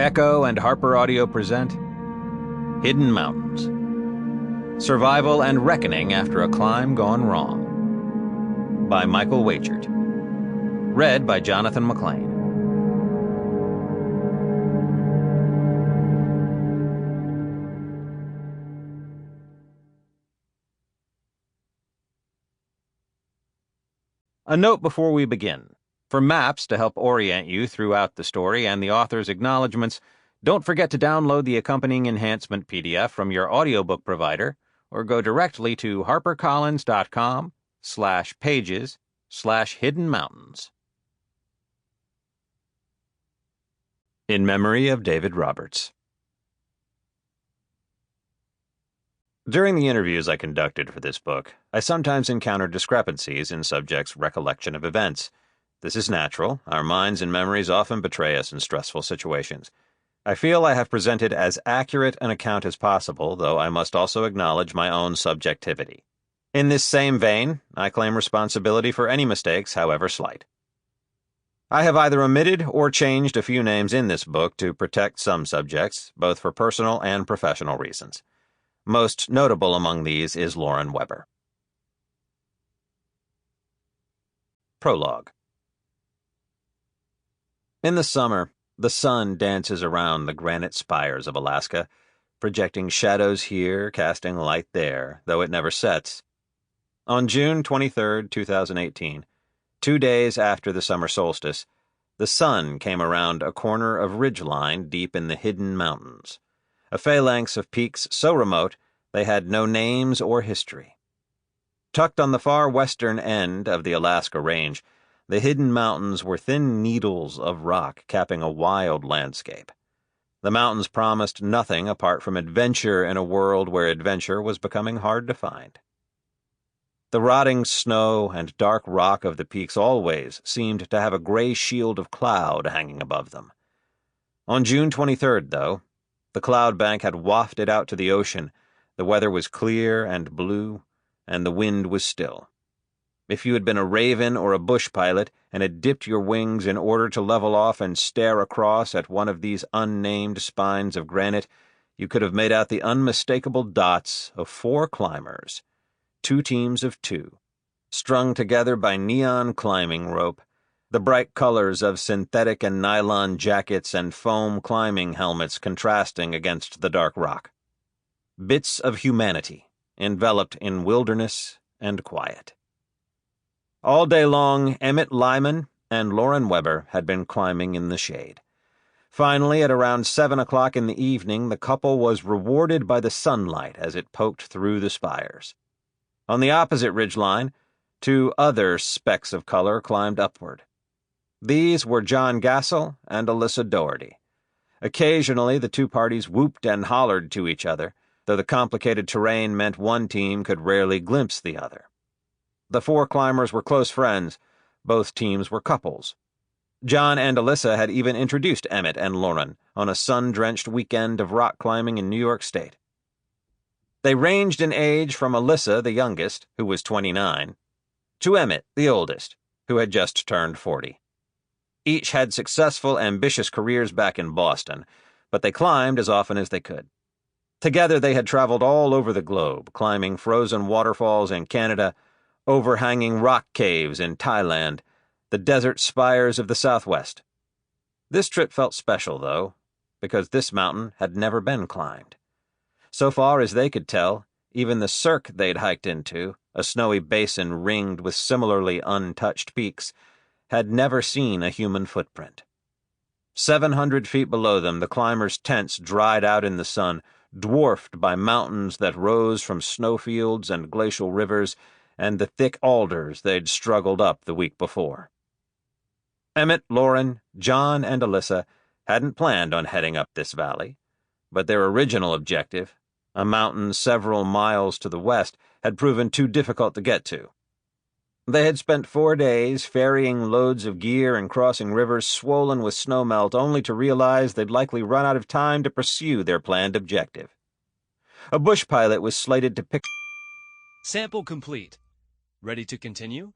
Echo and HarperAudio present Hidden Mountains. Survival and Reckoning After a Climb Gone Wrong by Wejchert. Read by Johnathan Mcclain. A note before we begin. For maps to help orient you throughout the story and the author's acknowledgments, don't forget to download the accompanying enhancement PDF from your audiobook provider or go directly to harpercollins.com/pages/hidden mountains. In memory of David Roberts. During the interviews I conducted for this book, I sometimes encountered discrepancies in subjects' recollection of events. This is natural. Our minds and memories often betray us in stressful situations. I feel I have presented as accurate an account as possible, though I must also acknowledge my own subjectivity. In this same vein, I claim responsibility for any mistakes, however slight. I have either omitted or changed a few names in this book to protect some subjects, both for personal and professional reasons. Most notable among these is Lauren Weber. Prologue. In the summer, the sun dances around the granite spires of Alaska, projecting shadows here, casting light there, though it never sets. On June 23, 2018, 2 days after the summer solstice, the sun came around a corner of ridgeline deep in the Hidden Mountains, a phalanx of peaks so remote they had no names or history. Tucked on the far western end of the Alaska Range, the Hidden Mountains were thin needles of rock capping a wild landscape. The mountains promised nothing apart from adventure in a world where adventure was becoming hard to find. The rotting snow and dark rock of the peaks always seemed to have a gray shield of cloud hanging above them. On June 23rd, though, the cloud bank had wafted out to the ocean, the weather was clear and blue, and the wind was still. If you had been a raven or a bush pilot and had dipped your wings in order to level off and stare across at one of these unnamed spines of granite, you could have made out the unmistakable dots of 4 climbers, 2 teams of 2, strung together by neon climbing rope, the bright colors of synthetic and nylon jackets and foam climbing helmets contrasting against the dark rock. Bits of humanity, enveloped in wilderness and quiet. All day long, Emmett Lyman and Lauren Weber had been climbing in the shade. Finally, at around 7 o'clock in the evening, the couple was rewarded by the sunlight as it poked through the spires. On the opposite ridgeline, 2 other specks of color climbed upward. These were John Gassel and Alyssa Doherty. Occasionally, the 2 parties whooped and hollered to each other, though the complicated terrain meant one team could rarely glimpse the other. The 4 climbers were close friends. Both teams were couples. John and Alyssa had even introduced Emmett and Lauren on a sun-drenched weekend of rock climbing in New York State. They ranged in age from Alyssa, the youngest, who was 29, to Emmett, the oldest, who had just turned 40. Each had successful, ambitious careers back in Boston, but they climbed as often as they could. Together they had traveled all over the globe, climbing frozen waterfalls in Canada, overhanging rock caves in Thailand, the desert spires of the Southwest. This trip felt special, though, because this mountain had never been climbed. So far as they could tell, even the cirque they'd hiked into, a snowy basin ringed with similarly untouched peaks, had never seen a human footprint. 700 feet below them, the climbers' tents dried out in the sun, dwarfed by mountains that rose from snowfields and glacial rivers and the thick alders they'd struggled up the week before. Emmett, Lauren, John, and Alyssa hadn't planned on heading up this valley, but their original objective, a mountain several miles to the west, had proven too difficult to get to. They had spent 4 days ferrying loads of gear and crossing rivers swollen with snowmelt only to realize they'd likely run out of time to pursue their planned objective. A bush pilot was slated to pick... Sample complete. Ready to continue?